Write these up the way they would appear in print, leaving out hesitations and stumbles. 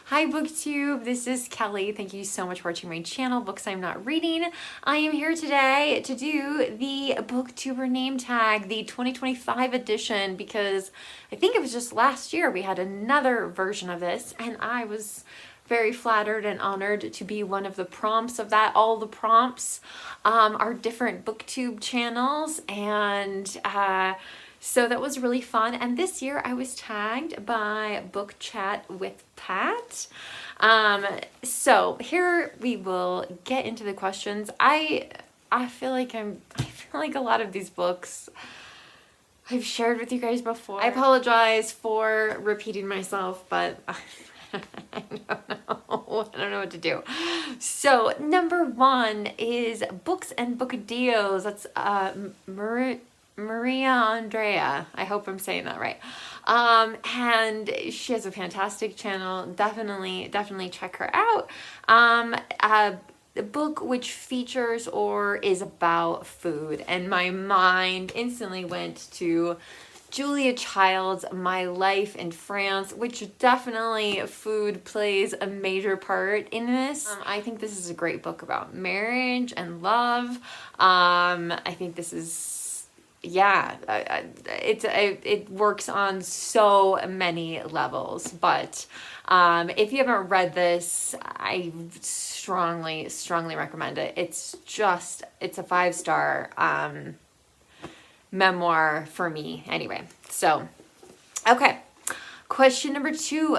Hi Booktube, this is Kelly. Thank you so much for watching my channel, Books I'm Not Reading. I am here today to do the Booktuber Name Tag, the 2025 edition, because I think it was just last year we had another version of this, and I was very flattered and honored to be one of the prompts of that. All the prompts are different Booktube channels, and so that was really fun. And this year I was tagged by Book Chat with Pat. So here we will get into the questions. I feel like a lot of these books I've shared with you guys before. I apologize for repeating myself, but I don't know what to do. So number one is Books and Bocadillos. That's Maria Andrea. I hope I'm saying that right. And she has a fantastic channel. Definitely check her out. A book which features or is about food, and my mind instantly went to Julia Child's My Life in France, which definitely food plays a major part in this. I think this is a great book about marriage and love. I think this is, yeah, it works on so many levels, but if you haven't read this, I strongly recommend it. It's a 5-star memoir for me anyway. So okay, question number 2,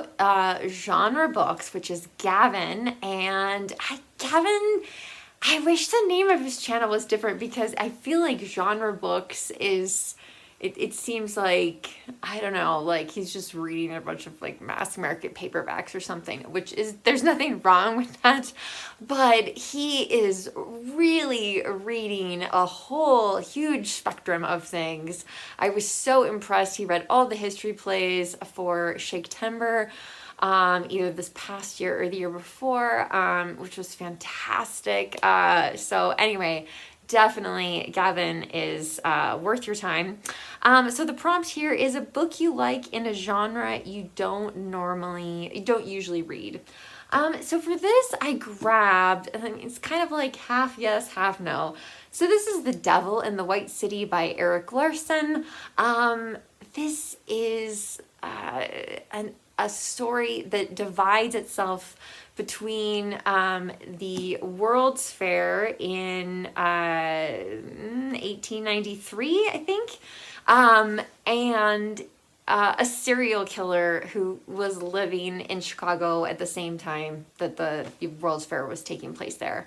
genre books, which is Gavin. And Gavin, I wish the name of his channel was different, because I feel like genre books is, it seems like, I don't know, like he's just reading a bunch of like mass market paperbacks or something, which is, there's nothing wrong with that, but he is really reading a whole huge spectrum of things. I was so impressed. He read all the history plays for Shakespeare, either this past year or the year before, which was fantastic. So anyway, definitely Gavin is worth your time. So the prompt here is a book you like in a genre you don't usually read. So for this, I grabbed, I mean, it's kind of like half yes, half no. So this is The Devil in the White City by Erik Larson. This is a story that divides itself between the World's Fair in 1893, I think, and a serial killer who was living in Chicago at the same time that the World's Fair was taking place there.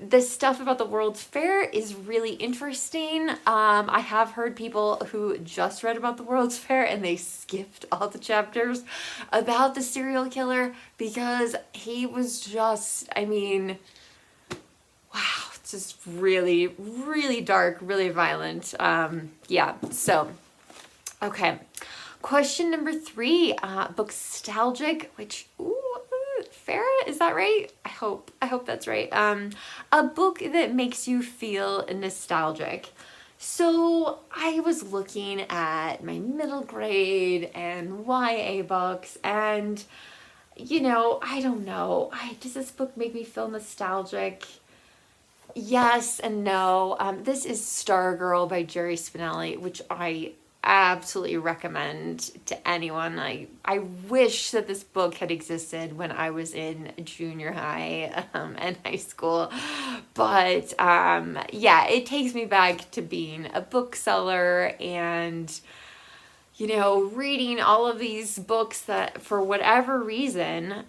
The stuff about the World's Fair is really interesting. I have heard people who just read about the World's Fair and they skipped all the chapters about the serial killer, because he was just, I mean, wow, it's just really dark, really violent. Yeah, so, okay. Question number 3, Bookstalgic, which, Farah, is that right? I hope that's right. A book that makes you feel nostalgic. So I was looking at my middle grade and YA books, and you know, I don't know. Does this book make me feel nostalgic? Yes and no. This is Stargirl by Jerry Spinelli, which I absolutely recommend to anyone. I wish that this book had existed when I was in junior high and high school, but yeah, it takes me back to being a bookseller and, you know, reading all of these books that for whatever reason,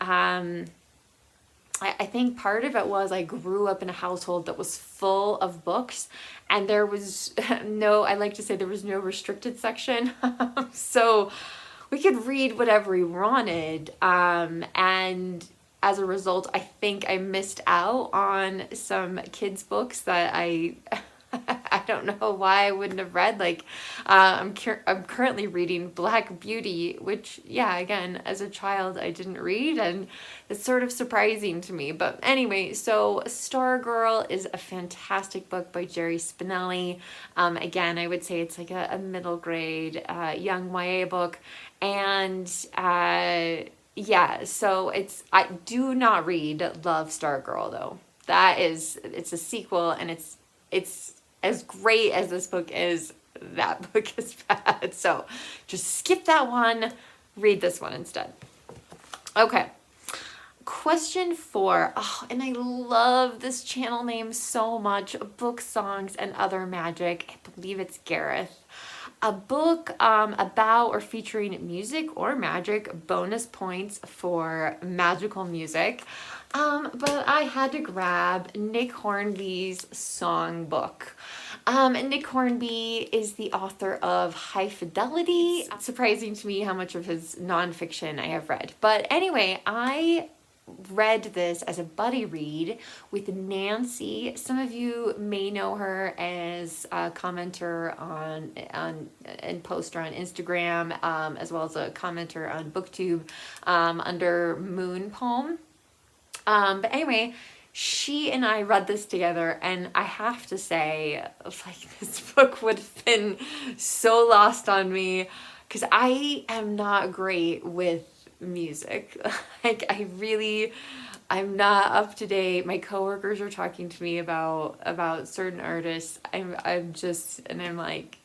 I think part of it was I grew up in a household that was full of books, and there was I like to say there was no restricted section. So we could read whatever we wanted. And as a result, I think I missed out on some kids' books that I don't know why I wouldn't have read. Like, I'm currently reading Black Beauty, which, yeah, again, as a child, I didn't read, and it's sort of surprising to me. But anyway, so Stargirl is a fantastic book by Jerry Spinelli. Again, I would say it's like a middle grade young YA book, and Yeah, so I do not read Love Stargirl though. It's a sequel, and it's as great as this book is, that book is bad. So just skip that one, read this one instead. Okay. Question 4. Oh, and I love this channel name so much. Book Songs and Other Magic. I believe it's Gareth. A book about or featuring music or magic, bonus points for magical music. But I had to grab Nick Hornby's songbook. Nick Hornby is the author of High Fidelity. It's surprising to me how much of his nonfiction I have read. But anyway, I read this as a buddy read with Nancy. Some of you may know her as a commenter on and poster on Instagram, as well as a commenter on Booktube under Moon Poem. But anyway, she and I read this together, and I have to say, like, this book would have been so lost on me because I am not great with music. Like, I'm not up to date. My coworkers are talking to me about certain artists. I'm like,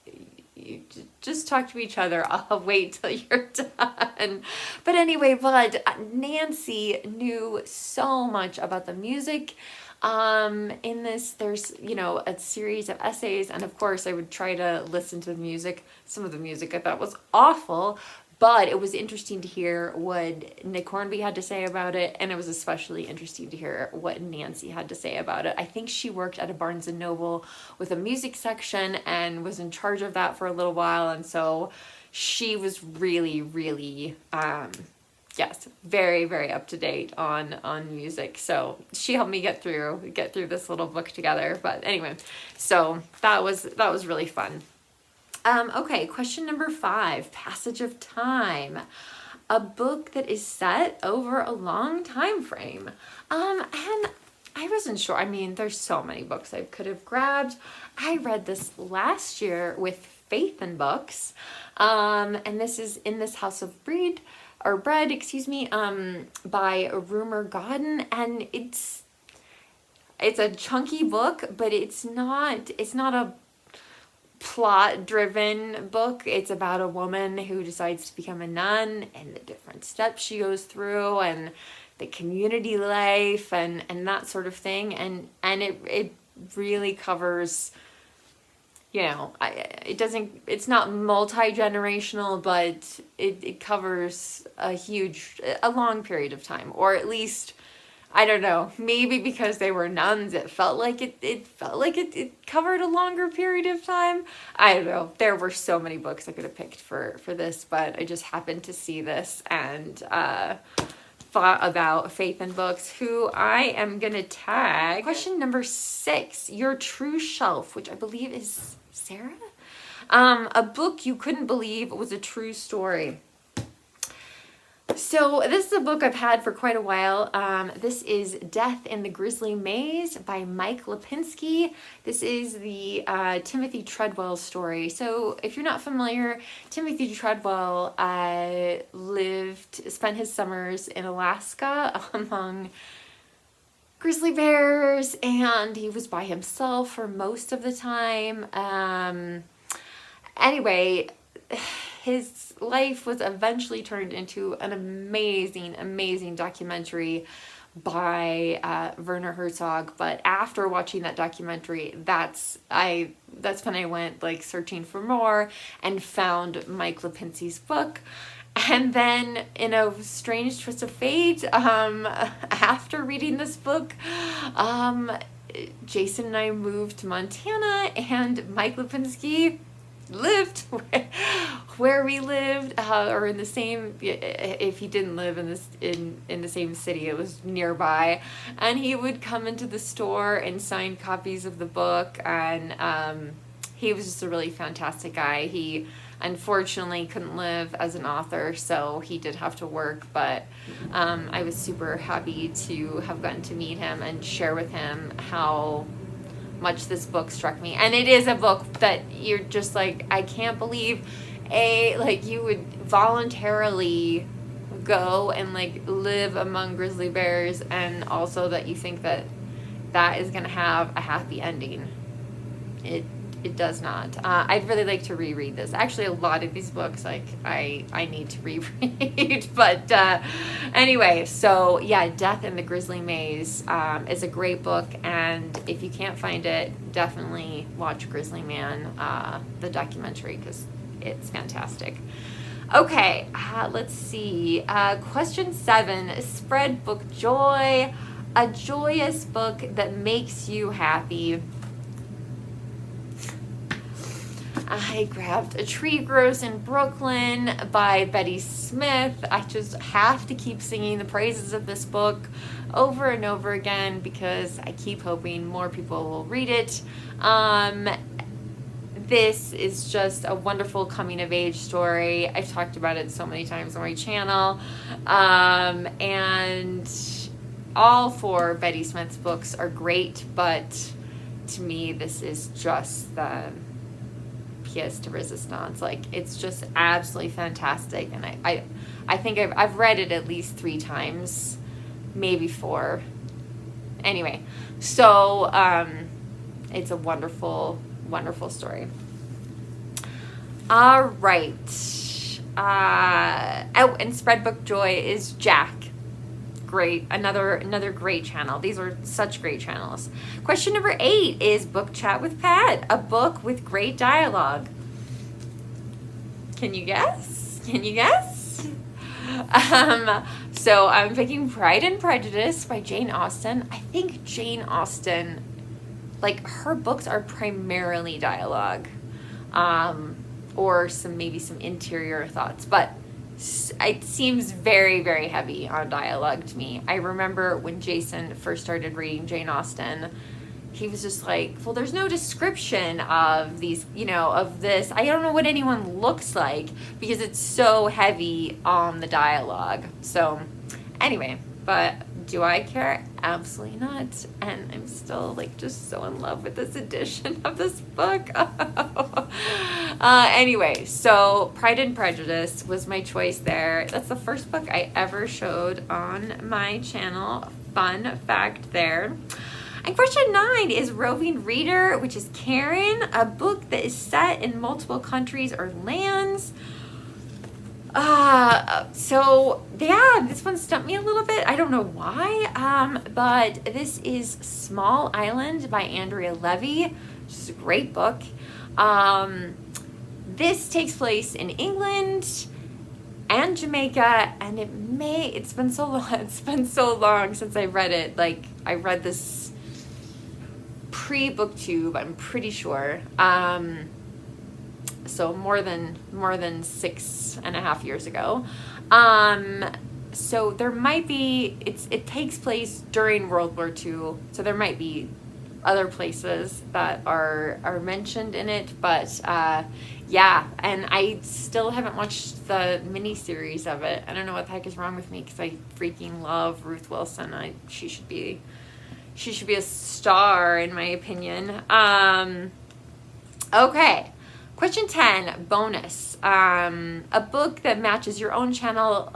you just talk to each other. I'll wait till you're done. But anyway, but Nancy knew so much about the music. In this, there's, a series of essays, and of course I would try to listen to the music. Some of the music I thought was awful, but it was interesting to hear what Nick Hornby had to say about it, and it was especially interesting to hear what Nancy had to say about it. I think she worked at a Barnes & Noble with a music section and was in charge of that for a little while, and so she was really, really, yes, very, very up to date on music. So she helped me get through this little book together. But anyway, so that was really fun. Okay, question number 5, Passage of Time. A book that is set over a long time frame. And I wasn't sure. I mean, there's so many books I could have grabbed. I read this last year with Faith in Books. And this is In This House of Bread, by Rumer Godden. And it's a chunky book, but it's not a plot-driven book. It's about a woman who decides to become a nun and the different steps she goes through and the community life and that sort of thing. And it really covers, it's not multi-generational, but it covers a long period of time, or at least, I don't know, maybe because they were nuns, it felt like it covered a longer period of time. I don't know. There were so many books I could have picked for this, but I just happened to see this and thought about Faith in Books, who I am going to tag. Question number 6, Your True Shelf, which I believe is Sarah. A book you couldn't believe was a true story. So this is a book I've had for quite a while. This is Death in the Grizzly Maze by Mike Lipinski. This is the Timothy Treadwell story. So if you're not familiar, Timothy Treadwell spent his summers in Alaska among grizzly bears, and he was by himself for most of the time. Anyway, his life was eventually turned into an amazing, amazing documentary by Werner Herzog. But after watching that documentary, that's when I went searching for more and found Mike Lipinski's book. And then, in a strange twist of fate, after reading this book, Jason and I moved to Montana, and Mike Lipinski lived where we lived, or in the same, if he didn't live in the same city, it was nearby, and he would come into the store and sign copies of the book. And he was just a really fantastic guy. He unfortunately couldn't live as an author, so he did have to work, but I was super happy to have gotten to meet him and share with him how much this book struck me. And it is a book that you're just like, I can't believe you would voluntarily go and like live among grizzly bears, and also that you think that that is going to have a happy ending. It does not. I'd really like to reread this. Actually, a lot of these books, like, I need to reread. But anyway, so yeah, Death in the Grizzly Maze is a great book. And if you can't find it, definitely watch Grizzly Man, the documentary, because it's fantastic. Okay, let's see. Question 7, spread book joy. A joyous book that makes you happy. I grabbed A Tree Grows in Brooklyn by Betty Smith. I just have to keep singing the praises of this book over and over again because I keep hoping more people will read it. This is just a wonderful coming of age story. I've talked about it so many times on my channel. And all 4 Betty Smith's books are great, but to me, this is just the pièce de résistance. Like, it's just absolutely fantastic, and I think I've read it at least 3 times, maybe 4. Anyway, so it's a wonderful, wonderful story. All right. Oh, and spread book joy is Jack. Great. Another great channel. These are such great channels. Question number 8 is Book Chat with Pat, a book with great dialogue. Can you guess? So I'm picking Pride and Prejudice by Jane Austen. I think Jane Austen, like, her books are primarily dialogue, or maybe some interior thoughts, but it seems very, very heavy on dialogue to me. I remember when Jason first started reading Jane Austen, he was just like, well, there's no description of these, of this. I don't know what anyone looks like because it's so heavy on the dialogue. So anyway, but do I care? Absolutely not. And I'm still like just so in love with this edition of this book. Anyway, so Pride and Prejudice was my choice there. That's the first book I ever showed on my channel. Fun fact there. And question 9 is Roving Reader, which is Karen, a book that is set in multiple countries or lands. So yeah, this one stumped me a little bit. I don't know why, but this is Small Island by Andrea Levy, which is a great book. This takes place in England and Jamaica, and it's been so long since I read it. Like, I read this pre-Booktube, I'm pretty sure. So more than 6.5 years ago. So there might be, it takes place during World War II, so there might be other places that are mentioned in it, but yeah, and I still haven't watched the miniseries of it. I don't know what the heck is wrong with me because I freaking love Ruth Wilson. She should be a star in my opinion. Okay. Question 10, bonus. A book that matches your own channel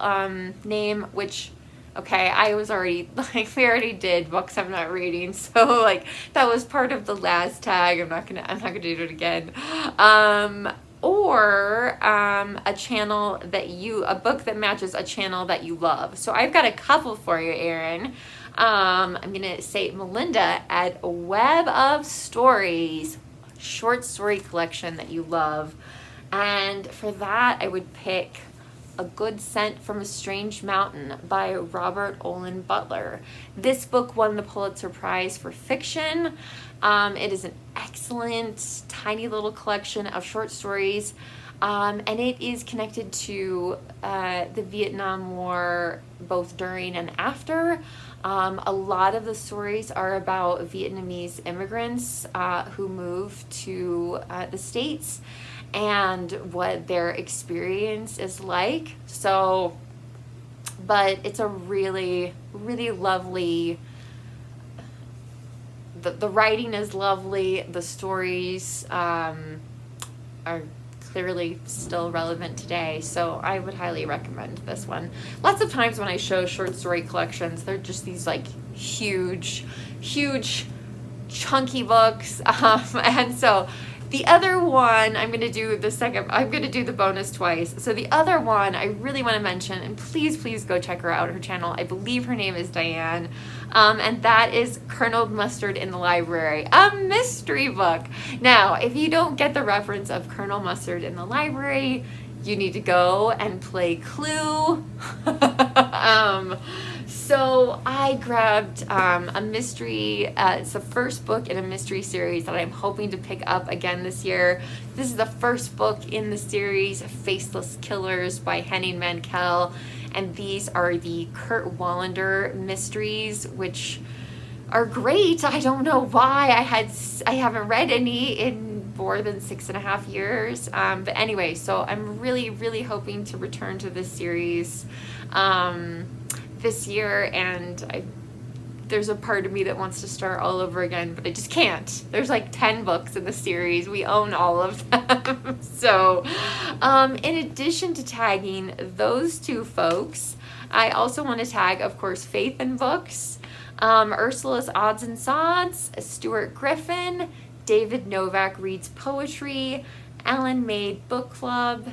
name, which, okay, I was already, like, we already did books I'm not reading, so, like, that was part of the last tag. I'm not gonna do it again. Or a book that matches a channel that you love. So I've got a couple for you, Erin. I'm gonna say Melinda at Web of Stories, short story collection that you love. And for that, I would pick A Good Scent from a Strange Mountain by Robert Olin Butler. This book won the Pulitzer Prize for fiction. It is an excellent, tiny little collection of short stories, and it is connected to the Vietnam War, both during and after. A lot of the stories are about Vietnamese immigrants who moved to the States and what their experience is like. So, but it's a really, really lovely, the writing is lovely, the stories are clearly still relevant today. So I would highly recommend this one. Lots of times when I show short story collections, they're just these like huge chunky books. And so the other one, I'm going to do the bonus twice. So the other one I really want to mention, and please go check her out, her channel. I believe her name is Diane. And that is Colonel Mustard in the Library, a mystery book. Now, if you don't get the reference of Colonel Mustard in the Library, you need to go and play Clue. So I grabbed a mystery, it's the first book in a mystery series that I'm hoping to pick up again this year. This is the first book in the series, Faceless Killers by Henning Mankell. And these are the Kurt Wallander mysteries, which are great. I don't know why I haven't read any in more than 6.5 years. But anyway, so I'm really hoping to return to this series this year, and there's a part of me that wants to start all over again, but I just can't. There's like 10 books in the series. We own all of them. So in addition to tagging those two folks, I also want to tag, of course, Faith in Books, Ursula's Odds and Sods, Stuart Griffin, David Novak Reads Poetry, Alan Made Book Club.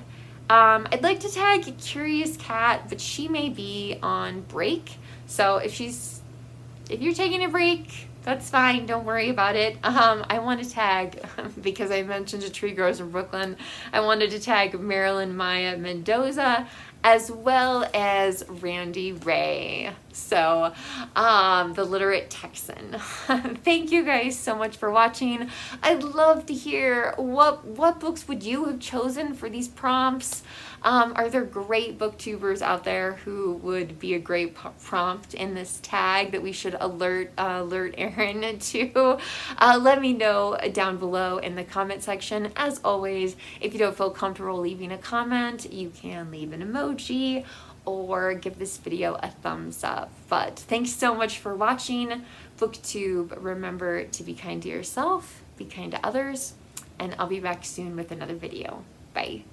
I'd like to tag Curious Cat, but she may be on break. So if you're taking a break, that's fine. Don't worry about it. I want to tag, because I mentioned a Tree Grows in Brooklyn, I wanted to tag Marilyn Maya Mendoza, as well as Randy Ray. So, the Literate Texan. Thank you guys so much for watching. I'd love to hear what books would you have chosen for these prompts. Are there great booktubers out there who would be a great prompt in this tag that we should alert Erin to? Let me know down below in the comment section. As always, if you don't feel comfortable leaving a comment, you can leave an emoji or give this video a thumbs up. But thanks so much for watching. Booktube, remember to be kind to yourself, be kind to others, and I'll be back soon with another video. Bye.